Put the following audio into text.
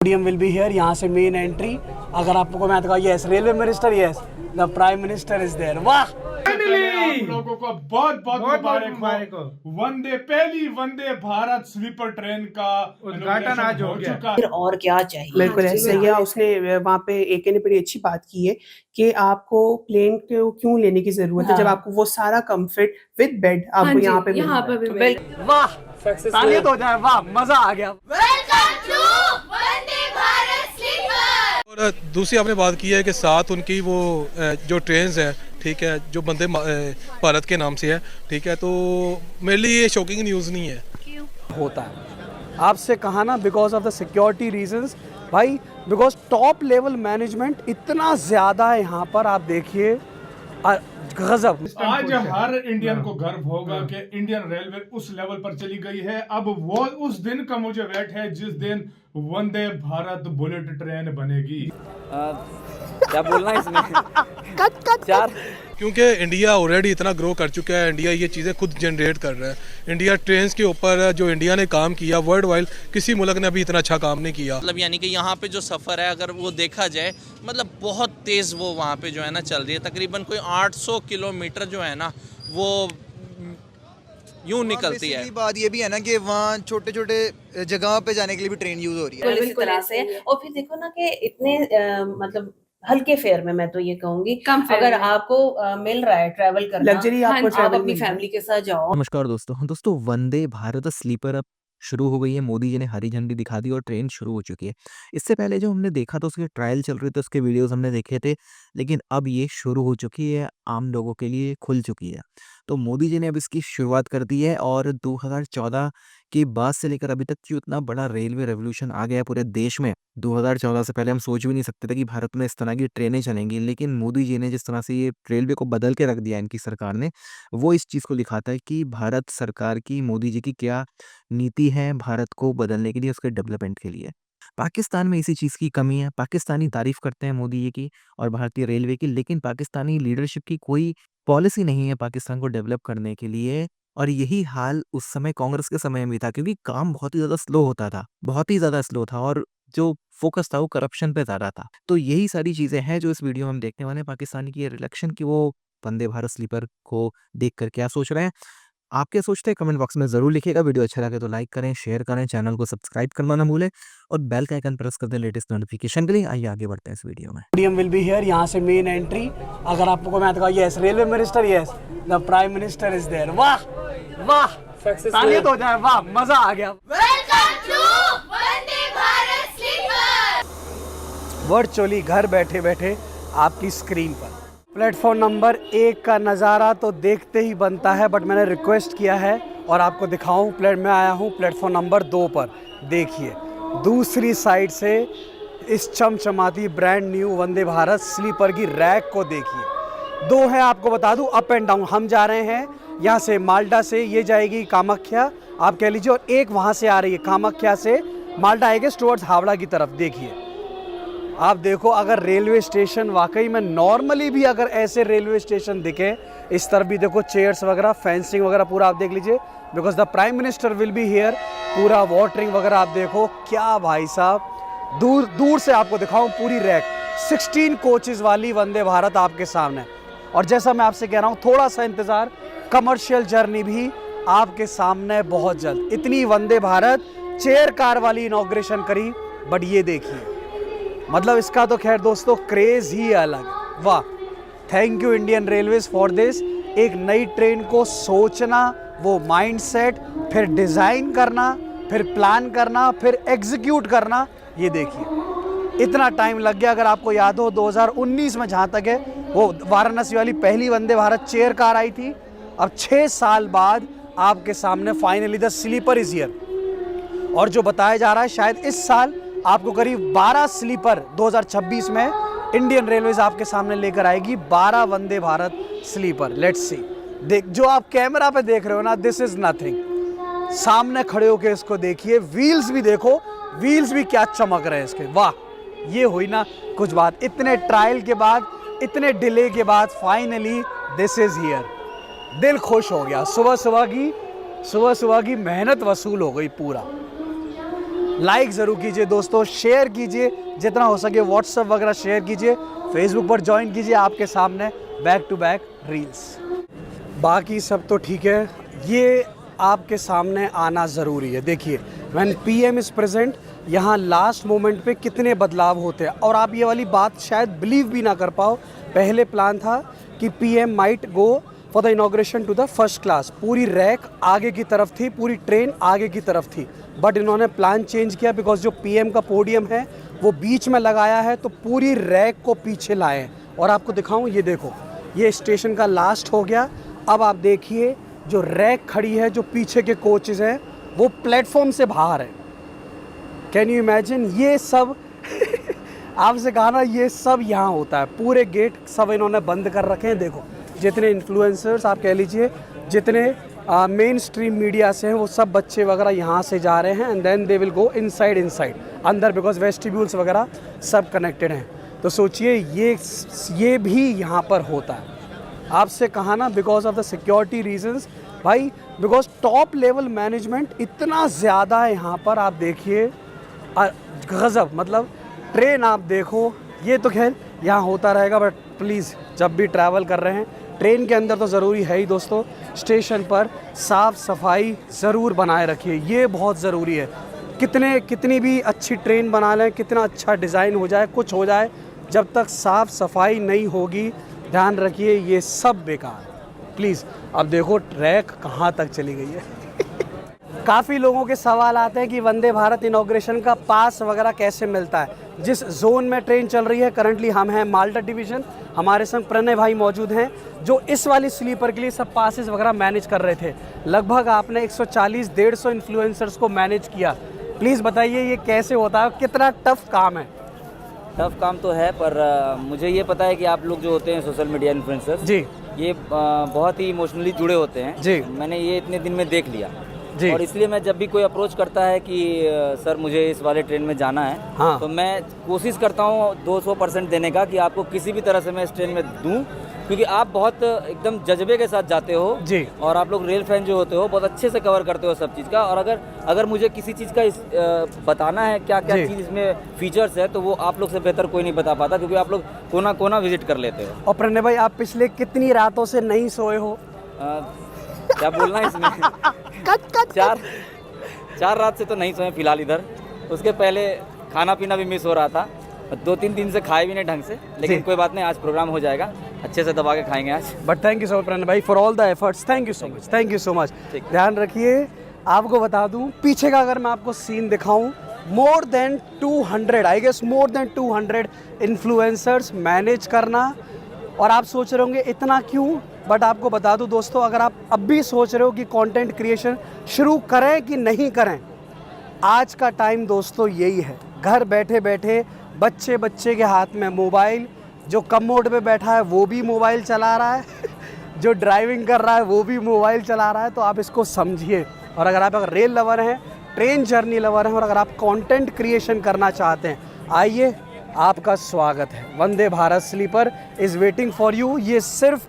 PM will be here, यहाँ से main entry. अगर आपको मैं तो yes railway minister, yes the prime minister is there. वाह, आप लोगों को बहुत बहुत मुबारक हो। पहली वंदे भारत स्लीपर ट्रेन का उद्घाटन आज हो चुका है। और क्या चाहिए। बिल्कुल ऐसा ही है। उसने वहाँ पे एके ने बड़ी अच्छी बात की है कि आपको प्लेन को क्यों लेने की जरूरत है जब आपको वो सारा कंफर्ट विद बेड आपको यहाँ पे मिल रहा है। वाह, तालियां तो हो जाए। वाह, मजा आ गया। और दूसरी आपने बात की है कि साथ उनकी वो जो ट्रेन्स हैं, ठीक है, जो वंदे भारत के नाम से है, ठीक है, तो मेरे लिए ये शॉकिंग न्यूज़ नहीं है। होता है आपसे कहा ना, because of the security reasons भाई, बिकॉज टॉप लेवल मैनेजमेंट इतना ज़्यादा है यहाँ पर। आप देखिए गजब। आज हर इंडियन को गर्व होगा कि इंडियन रेलवे उस लेवल पर चली गई है। अब वो उस दिन का मुझे वेट है जिस दिन वंदे भारत बुलेट ट्रेन बनेगी। क्या बोलना है इसमें? चार क्योंकि इंडिया ऑलरेडी इतना ग्रो कर चुका है, इंडिया ये चीज़ें खुद जनरेट कर रहा है। इंडिया ट्रेन्स के ऊपर जो इंडिया ने काम किया, वर्ल्ड वाइड किसी मुल्क ने अभी इतना अच्छा काम नहीं किया। मतलब यानी कि यहाँ पे जो सफ़र है अगर वो देखा जाए, मतलब बहुत तेज़ वो वहाँ पे जो है ना चल रही है। तकरीबन कोई 800 किलोमीटर जो है ना वो यूँ निकलती है। बात ये भी है ना कि वहाँ छोटे छोटे जगह पे जाने के लिए भी ट्रेन यूज हो रही है। इस तरह से। और फिर देखो ना कि इतने मतलब हल्के फेयर में, मैं तो ये कहूंगी, अगर आपको मिल रहा है ट्रैवल करना, लग्जरी आपको आप अपनी फैमिली के साथ जाओ। नमस्कार दोस्तों वंदे भारत स्लीपर अब शुरू हो गई है। मोदी जी ने हरी झंडी दिखा दी और ट्रेन शुरू हो चुकी है। इससे पहले जो हमने देखा था उसके ट्रायल चल रहे थे, उसके वीडियोस हमने देखे थे, लेकिन अब ये शुरू हो चुकी है, आम लोगों के लिए खुल चुकी है। तो मोदी जी ने अब इसकी शुरुआत कर दी है और 2014 के बाद से लेकर अभी तक जो इतना बड़ा रेलवे रेवोल्यूशन आ गया पूरे देश में। 2014 से पहले हम सोच भी नहीं सकते थे कि भारत में इस तरह की ट्रेनें चलेंगी, लेकिन मोदी जी ने जिस तरह से ये रेलवे को बदल के रख दिया इनकी सरकार ने, वो इस चीज़ को दिखाता है कि भारत सरकार की, मोदी जी की क्या नीति है भारत को बदलने के लिए, उसके डेवलपमेंट के लिए। पाकिस्तान में इसी चीज़ की कमी है। पाकिस्तानी तारीफ़ करते हैं मोदी जी की और भारतीय रेलवे की, लेकिन पाकिस्तानी लीडरशिप की कोई पॉलिसी नहीं है पाकिस्तान को डेवलप करने के लिए। और यही हाल उस समय कांग्रेस के समय में भी था, क्योंकि काम बहुत ही ज़्यादा स्लो होता था, बहुत ही ज़्यादा स्लो था, और जो फोकस था वो करप्शन पे ज़्यादा था। तो यही सारी चीज़ें हैं जो इस वीडियो में हम देखने वाले हैं। पाकिस्तानी की ये रिएक्शन कि वो वंदे भारत स्लीपर को देख कर क्या सोच रहे हैं, आप क्या सोचते हैं, कमेंट बॉक्स में ज़रूर लिखिएगा। वीडियो अच्छा लगे तो लाइक करें, शेयर करें, चैनल को सब्सक्राइब करना ना भूलें और बेल का आइकन प्रेस कर दें लेटेस्ट नोटिफिकेशन के लिए। आइए आगे बढ़ते हैं इस वीडियो में। पीएम विल बी हियर, यहाँ से मेन एंट्री। अगर आपको मैं तो yes railway minister, yes the prime minister is there. वाह वाह, तालियां तो हो जाए। वाह, मजा आ गया। वर्चुअली घर बैठे बैठे आपकी स्क्रीन पर प्लेटफॉर्म नंबर 1 का नज़ारा तो देखते ही बनता है, बट मैंने रिक्वेस्ट किया है और आपको दिखाऊं। मैं आया हूं प्लेटफॉर्म नंबर 2 पर। देखिए दूसरी साइड से इस चमचमाती ब्रांड न्यू वंदे भारत स्लीपर की रैक को देखिए। 2 है, आपको बता दूं, अप एंड डाउन। हम जा रहे हैं यहाँ से माल्टा से, ये जाएगी कामाख्या आप कह लीजिए, और एक वहाँ से आ रही है कामाख्या से माल्टा आएगी टुवर्ड्स हावड़ा की तरफ। देखिए आप देखो, अगर रेलवे स्टेशन वाकई में नॉर्मली भी अगर ऐसे रेलवे स्टेशन दिखे, इस तरफ भी देखो चेयर्स वगैरह, फेंसिंग वगैरह पूरा आप देख लीजिए, because the prime minister will be here. पूरा वाटरिंग वगैरह आप देखो, क्या भाई साहब, दूर दूर से आपको दिखाऊं पूरी रैक। 16 कोचेज़ वाली वंदे भारत आपके सामने। और जैसा मैं आपसे कह रहा हूँ, थोड़ा सा इंतज़ार, कमर्शियल जर्नी भी आपके सामने बहुत जल्द। इतनी वंदे भारत चेयर कार वाली इनॉग्रेशन करी, बट ये देखिए, मतलब इसका तो खैर दोस्तों क्रेज ही अलग है। वाह, thank you Indian railways for this. एक नई ट्रेन को सोचना, वो माइंडसेट, फिर डिज़ाइन करना, फिर प्लान करना, फिर एग्जीक्यूट करना, ये देखिए इतना टाइम लग गया। अगर आपको याद हो 2019 में जहाँ तक है, वो वाराणसी वाली पहली वंदे भारत चेयर कार आई थी। अब 6 साल बाद आपके सामने finally the sleeper is here. और जो बताया जा रहा है, शायद इस साल आपको करीब 12 स्लीपर 2026 में इंडियन रेलवेज आपके सामने लेकर आएगी। 12 वंदे भारत स्लीपर। Let's see. देख, जो आप कैमरा पे देख रहे हो ना, दिस इज नथिंग। सामने खड़े होके इसको देखिए, व्हील्स भी देखो, व्हील्स भी क्या चमक रहे हैं इसके। वाह, ये हुई ना कुछ बात। इतने ट्रायल के बाद, इतने डिले के बाद फाइनली दिस इज हियर। दिल खुश हो गया। सुबह सुबह की मेहनत वसूल हो गई पूरा। लाइक ज़रूर कीजिए दोस्तों, शेयर कीजिए जितना हो सके, व्हाट्सएप वगैरह शेयर कीजिए, फेसबुक पर ज्वाइन कीजिए, आपके सामने बैक टू बैक रील्स। बाकी सब तो ठीक है, ये आपके सामने आना ज़रूरी है। देखिए व्हेन पीएम इज़ प्रेजेंट, यहाँ लास्ट मोमेंट पे कितने बदलाव होते हैं, और आप ये वाली बात शायद बिलीव भी ना कर पाओ। पहले प्लान था कि PM might go for the inauguration to the first class, पूरी रैक आगे की तरफ थी, पूरी ट्रेन आगे की तरफ थी, बट इन्होंने प्लान चेंज किया बिकॉज जो पीएम का पोडियम है वो बीच में लगाया है, तो पूरी रैक को पीछे लाए हैं। और आपको दिखाऊं, ये देखो, ये स्टेशन का लास्ट हो गया। अब आप देखिए जो रैक खड़ी है, जो पीछे के कोचेज़ हैं वो प्लेटफॉर्म से बाहर है। कैन यू इमेजिन, ये सब आपसे कहा ना, ये सब यहाँ होता है। पूरे गेट सब इन्होंने बंद कर रखे हैं। देखो जितने इन्फ्लुएंसर्स आप कह लीजिए, जितने मेन स्ट्रीम मीडिया से हैं, वो सब बच्चे वगैरह यहाँ से जा रहे हैं, and then they will go inside अंदर, बिकॉज वेस्टिब्यूल्स वगैरह सब कनेक्टेड हैं। तो सोचिए ये भी यहाँ पर होता है। आपसे कहा ना, because of the security reasons भाई, बिकॉज टॉप लेवल मैनेजमेंट इतना ज़्यादा है यहाँ पर। आप देखिए गज़ब, मतलब ट्रेन आप देखो, ये तो खैर यहाँ होता रहेगा, बट प्लीज़ जब भी ट्रैवल कर रहे हैं ट्रेन के अंदर तो ज़रूरी है ही दोस्तों, स्टेशन पर साफ़ सफाई ज़रूर बनाए रखिए, ये बहुत ज़रूरी है। कितनी भी अच्छी ट्रेन बना लें, कितना अच्छा डिज़ाइन हो जाए, कुछ हो जाए, जब तक साफ़ सफाई नहीं होगी, ध्यान रखिए ये सब बेकार है। प्लीज़ अब देखो ट्रैक कहाँ तक चली गई है। काफ़ी लोगों के सवाल आते हैं कि वंदे भारत इनॉग्रेशन का पास वगैरह कैसे मिलता है। जिस जोन में ट्रेन चल रही है, करंटली हम हैं माल्टा डिवीज़न, हमारे संग प्रणय भाई मौजूद हैं जो इस वाली स्लीपर के लिए सब पासेस वगैरह मैनेज कर रहे थे। लगभग आपने 140-150 इन्फ्लुएंसर्स को मैनेज किया। प्लीज़ बताइए ये कैसे होता है, कितना टफ काम है? टफ काम तो है, पर मुझे ये पता है कि आप लोग जो होते हैं सोशल मीडिया इन्फ्लुएंसर्स जी, ये बहुत ही इमोशनली जुड़े होते हैं जी। मैंने ये इतने दिन में देख लिया जी। और इसलिए मैं जब भी कोई अप्रोच करता है कि सर मुझे इस वाले ट्रेन में जाना है, हाँ। तो मैं कोशिश करता हूँ 200% देने का, कि आपको किसी भी तरह से मैं इस ट्रेन में दूँ, क्योंकि आप बहुत एकदम जज्बे के साथ जाते हो जी। और आप लोग रेल फैन जो होते हो बहुत अच्छे से कवर करते हो सब चीज़ का। और अगर मुझे किसी चीज़ का बताना है क्या क्या चीज़ इसमें फीचर्स है, तो वो आप लोग से बेहतर कोई नहीं बता पाता, क्योंकि आप लोग कोना कोना विजिट कर लेते हो। और प्रणय भाई आप पिछले कितनी रातों से नहीं सोए हो? क्या बोलना है इसमें? चार रात से तो नहीं सोए फिलहाल इधर। उसके पहले खाना पीना भी मिस हो रहा था, 2-3 दिन से खाए भी नहीं ढंग से, लेकिन कोई बात नहीं, आज प्रोग्राम हो जाएगा, अच्छे से दबा के खाएंगे आज। But thank you so much Pranay भाई for all the efforts, thank you so much. ध्यान रखिए, आपको बता दूं पीछे का अगर मैं आपको सीन दिखाऊं, मोर देन 200 इन्फ्लुएंसर्स मैनेज करना। और आप सोच रहे होंगे इतना क्यों, बट आपको बता दूं दोस्तों, अगर आप अब भी सोच रहे हो कि कंटेंट क्रिएशन शुरू करें कि नहीं करें, आज का टाइम दोस्तों यही है। घर बैठे बैठे बच्चे के हाथ में मोबाइल, जो कमोड पे बैठा है वो भी मोबाइल चला रहा है जो ड्राइविंग कर रहा है वो भी मोबाइल चला रहा है। तो आप इसको समझिए। और अगर रेल लवर हैं, ट्रेन जर्नी लवर हैं, और अगर आप कंटेंट क्रिएशन करना चाहते हैं, आइए, आपका स्वागत है। Vande Bharat sleeper is waiting for you. ये सिर्फ